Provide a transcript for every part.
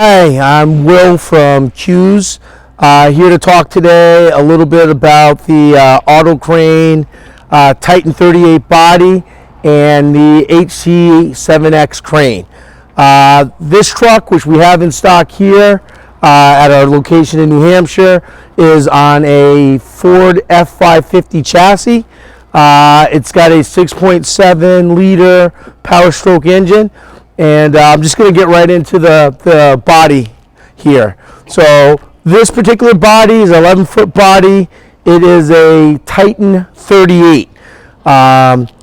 Hi, I'm Will from Q's. Here to talk today a little bit about the autocrane Titan 38 body and the HC7X crane. This truck, which we have in stock here at our location in New Hampshire, is on a Ford F550 chassis. It's got a 6.7 liter Power Stroke engine. And I'm just going to get right into the body here. So this particular body is an 11-foot body. It is a Titan 38.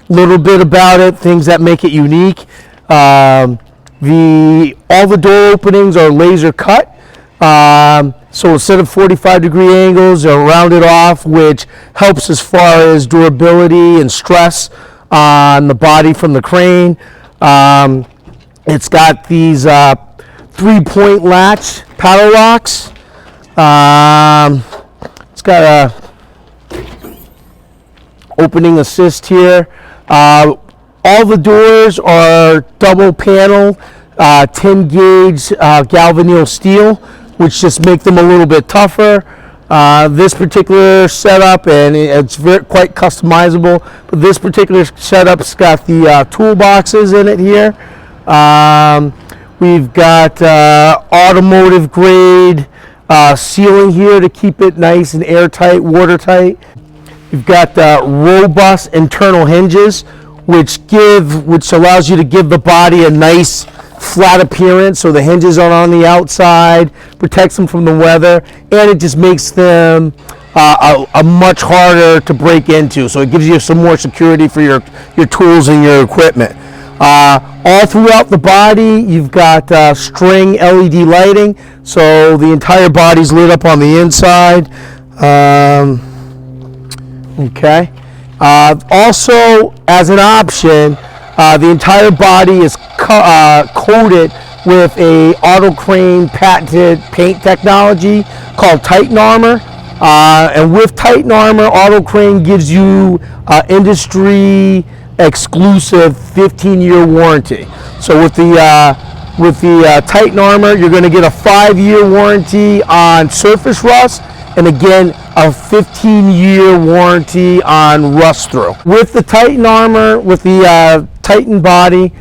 Little bit about it, things that make it unique. All the door openings are laser cut. So instead of 45-degree angles, they're rounded off, which helps as far as durability and stress on the body from the crane. It's got these 3-point latch paddle locks. It's got a opening assist here. All the doors are double panel 10 gauge galvanneal steel, which just make them a little bit tougher. This particular setup, and it's quite customizable, but this particular setup's got the toolboxes in it here. We've got automotive grade sealing here to keep it nice and airtight, watertight. You've got robust internal hinges, which allows you to give the body a nice flat appearance. So the hinges are on the outside, protects them from the weather, and it just makes them a much harder to break into. So it gives you some more security for your tools and your equipment. All throughout the body, you've got string LED lighting, so the entire body's lit up on the inside. Okay. Also, as an option, the entire body is coated with a autocrane patented paint technology called Titan Armor. And with Titan Armor, autocrane gives you industry exclusive 15-year warranty. So with the Titan Armor, you're going to get a 5-year warranty on surface rust, and again a 15-year warranty on rust through. With the Titan Armor, with the Titan body,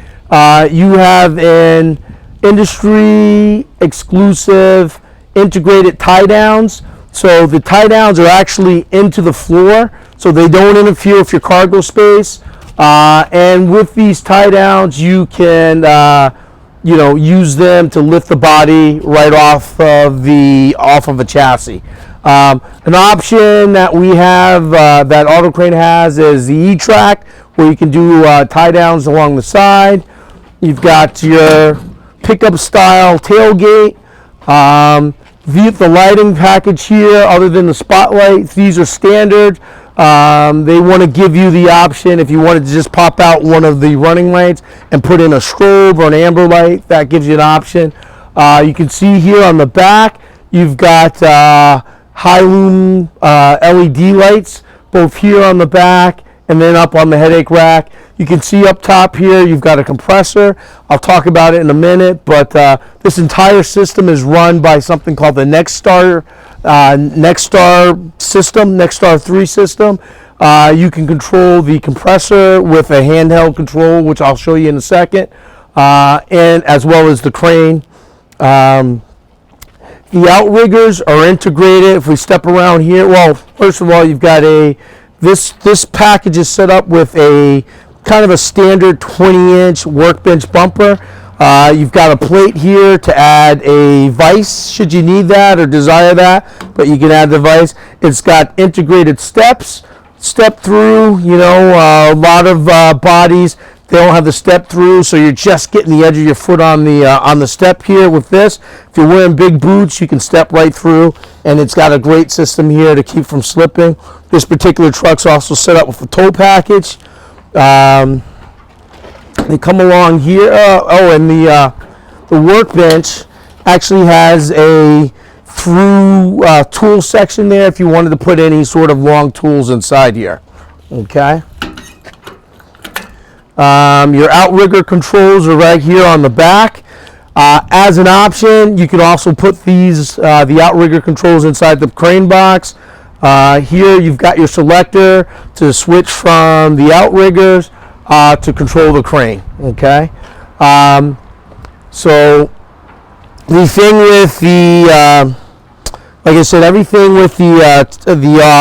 you have an industry exclusive integrated tie downs. So the tie downs are actually into the floor, so they don't interfere with your cargo space. And with these tie downs, you can use them to lift the body right off of a chassis. An option that we have, that autocrane has, is the E-Track, where you can do tie downs along the side. You've got your pickup style tailgate. The lighting package here, other than the spotlight, these are standard. They want to give you the option, if you wanted to just pop out one of the running lights and put in a strobe or an amber light, that gives you an option. You can see here on the back, you've got high lumen LED lights, both here on the back and then up on the headache rack. You can see up top here, you've got a compressor. I'll talk about it in a minute, but this entire system is run by something called the Nextstar system, Nextstar III system. You can control the compressor with a handheld control, which I'll show you in a second, and as well as the crane. The outriggers are integrated. If we step around here, well, first of all, you've got this package is set up with a kind of a standard 20-inch workbench bumper. You've got a plate here to add a vise should you need that or desire that, but you can add the vise. It's got integrated steps, step through. A lot of bodies, they don't have the step through, so you're just getting the edge of your foot on the step here. With this, if you're wearing big boots, you can step right through, and it's got a great system here to keep from slipping. This particular truck's also set up with a tow package. They come along here. And the workbench actually has a through tool section there if you wanted to put any sort of long tools inside here. Okay. Your outrigger controls are right here on the back. As an option, you can also put these the outrigger controls inside the crane box. Here you've got your selector to switch from the outriggers to control the crane. Okay, so the thing with the like I said, everything with the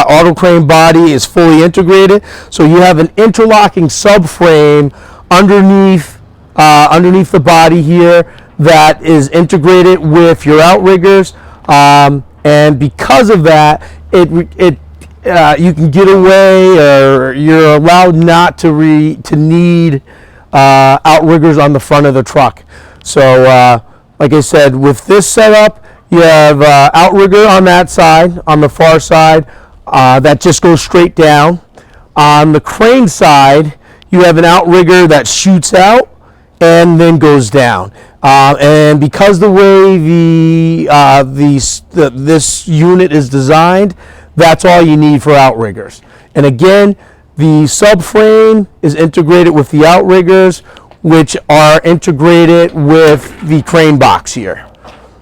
autocrane body is fully integrated. So you have an interlocking subframe underneath the body here that is integrated with your outriggers, and because of that, you can get away, or you're allowed not to need outriggers on the front of the truck. So, like I said, with this setup, you have outrigger on that side, on the far side, that just goes straight down. On the crane side, you have an outrigger that shoots out and then goes down. And because the way this unit is designed, that's all you need for outriggers. And again, the subframe is integrated with the outriggers, which are integrated with the crane box here.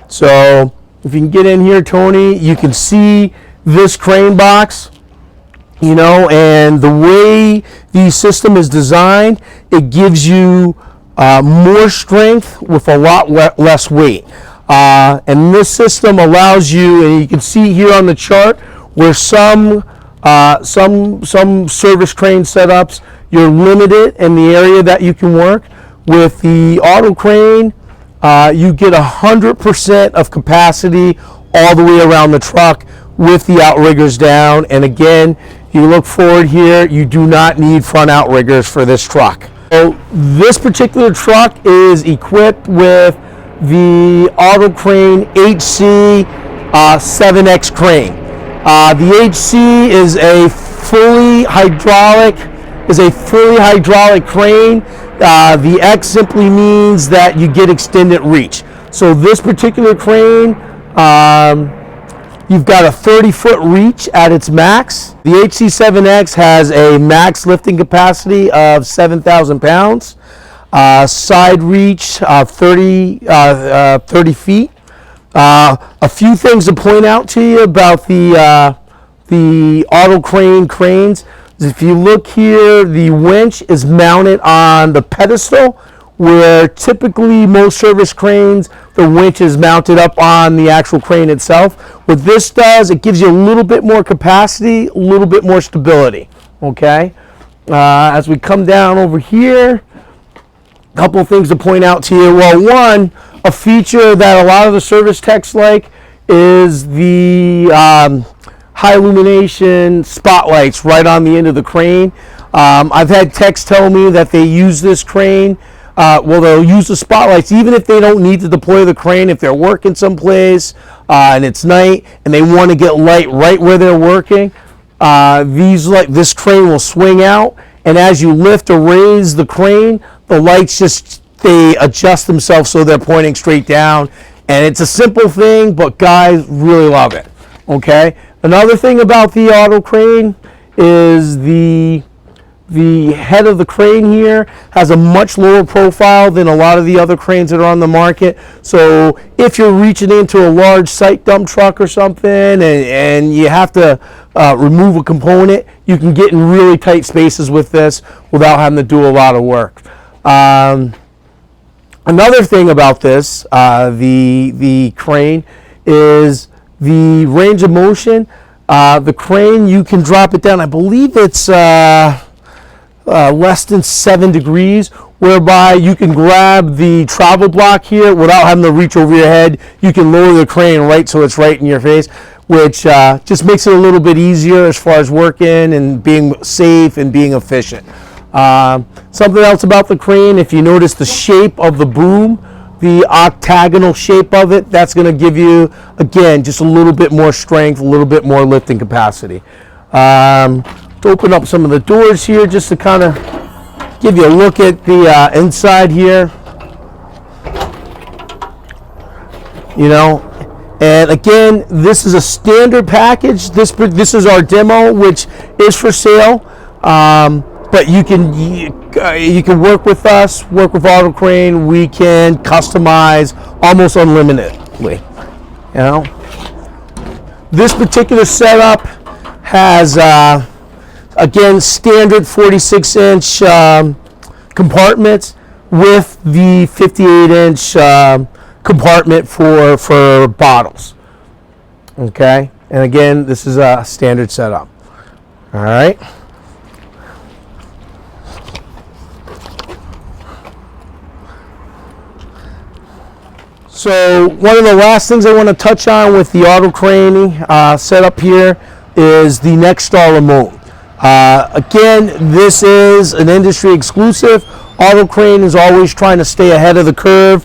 So if you can get in here, Tony, you can see this crane box, you know, and the way the system is designed, it gives you more strength with a lot less weight. And this system allows you, and you can see here on the chart, where some service crane setups, you're limited in the area that you can work. With the auto crane, you get 100% of capacity all the way around the truck with the outriggers down. And again, you look forward here, you do not need front outriggers for this truck. So this particular truck is equipped with the autocrane HC 7X crane. The HC is a fully hydraulic crane. The X simply means that you get extended reach. So this particular crane, you've got a 30-foot reach at its max. The HC7X has a max lifting capacity of 7,000 pounds, side reach of 30 feet. A few things to point out to you about the autocrane cranes. If you look here, the winch is mounted on the pedestal, where typically most service cranes, the winch is mounted up on the actual crane itself. What this does, it gives you a little bit more capacity, a little bit more stability. Okay. As we come down over here, a couple of things to point out to you. Well, one, a feature that a lot of the service techs like is the high illumination spotlights right on the end of the crane. I've had techs tell me that they use this crane, they'll use the spotlights even if they don't need to deploy the crane. If they're working someplace and it's night and they want to get light right where they're working, this crane will swing out, and as you lift or raise the crane, the lights they adjust themselves so they're pointing straight down. And it's a simple thing, but guys really love it. Okay. Another thing about the auto crane is the head of the crane here has a much lower profile than a lot of the other cranes that are on the market. So if you're reaching into a large site dump truck or something and you have to remove a component, you can get in really tight spaces with this without having to do a lot of work. Another thing about this, the crane, is the range of motion. The crane, you can drop it down. I believe it's less than 7 degrees, whereby you can grab the travel block here without having to reach over your head. You can lower the crane right so it's right in your face, which just makes it a little bit easier as far as working and being safe and being efficient. Something else about the crane, if you notice the shape of the boom, the octagonal shape of it, that's going to give you, again, just a little bit more strength, a little bit more lifting capacity. To open up some of the doors here, just to kind of give you a look at the inside here. You know, and again, this is a standard package. This is our demo, which is for sale. but you can work with us, work with autocrane. We can customize almost unlimitedly. You know, this particular setup has again standard 46-inch compartments with the 58-inch compartment for bottles. Okay, and again, this is a standard setup. All right. So one of the last things I want to touch on with the autocrane setup here is the Nextstar remote. Again, this is an industry exclusive. Autocrane is always trying to stay ahead of the curve.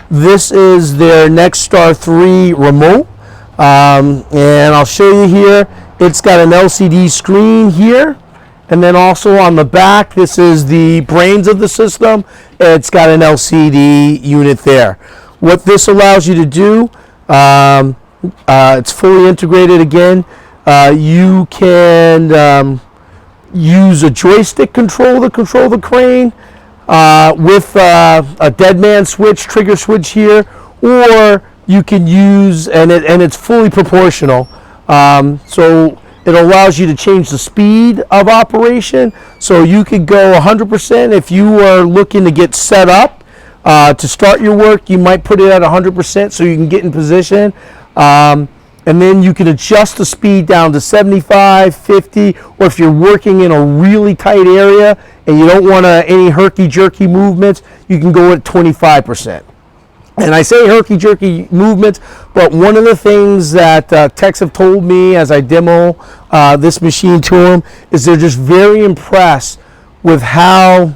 This is their NexStar III remote, and I'll show you here. It's got an LCD screen here, and then also on the back, this is the brains of the system. It's got an LCD unit there. What this allows you to do, it's fully integrated again. You can use a joystick control to control the crane with a dead man switch, trigger switch here, or you can use, and it's fully proportional. So it allows you to change the speed of operation. So you could go 100% if you are looking to get set up to start your work. You might put it at 100% so you can get in position. And then you can adjust the speed down to 75, 50, or if you're working in a really tight area and you don't want any herky-jerky movements, you can go at 25%. And I say herky-jerky movements, but one of the things that techs have told me as I demo this machine to them is they're just very impressed with how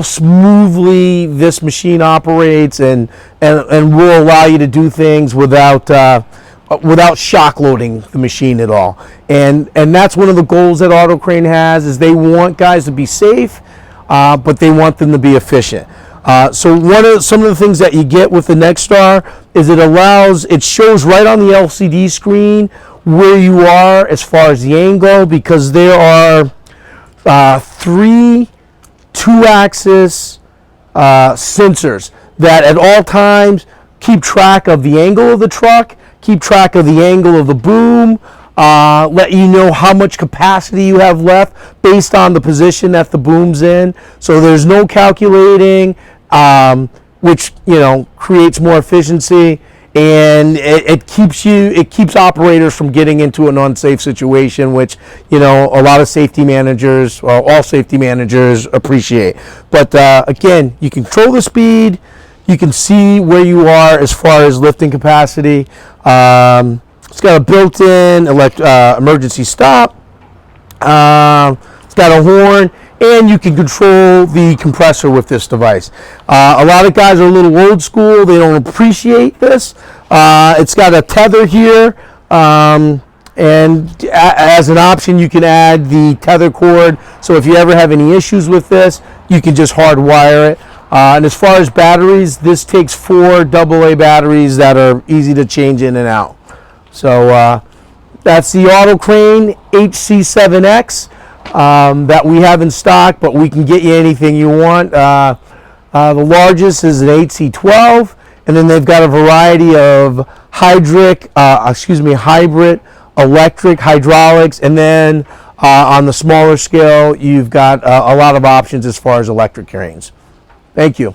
smoothly this machine operates and will allow you to do things without shock loading the machine at all. And that's one of the goals that autocrane has, is they want guys to be safe, but they want them to be efficient. So some of the things that you get with the Nextstar is it shows right on the LCD screen where you are as far as the angle, because there are 3 2-axis sensors that at all times keep track of the angle of the truck, keep track of the angle of the boom, let you know how much capacity you have left based on the position that the boom's in. So there's no calculating, which creates more efficiency, and it keeps operators from getting into an unsafe situation, which a lot of safety managers, or all safety managers, appreciate. But again, you control the speed. You can see where you are as far as lifting capacity. It's got a built-in emergency stop. It's got a horn, and you can control the compressor with this device. A lot of guys are a little old school. They don't appreciate this. It's got a tether here, and as an option, you can add the tether cord. So if you ever have any issues with this, you can just hardwire it. And as far as batteries, this takes 4 AA batteries that are easy to change in and out. So that's the autocrane HC7X that we have in stock, but we can get you anything you want. The largest is an HC12, and then they've got a variety of hybrid, electric, hydraulics, and then on the smaller scale, you've got a lot of options as far as electric cranes. Thank you.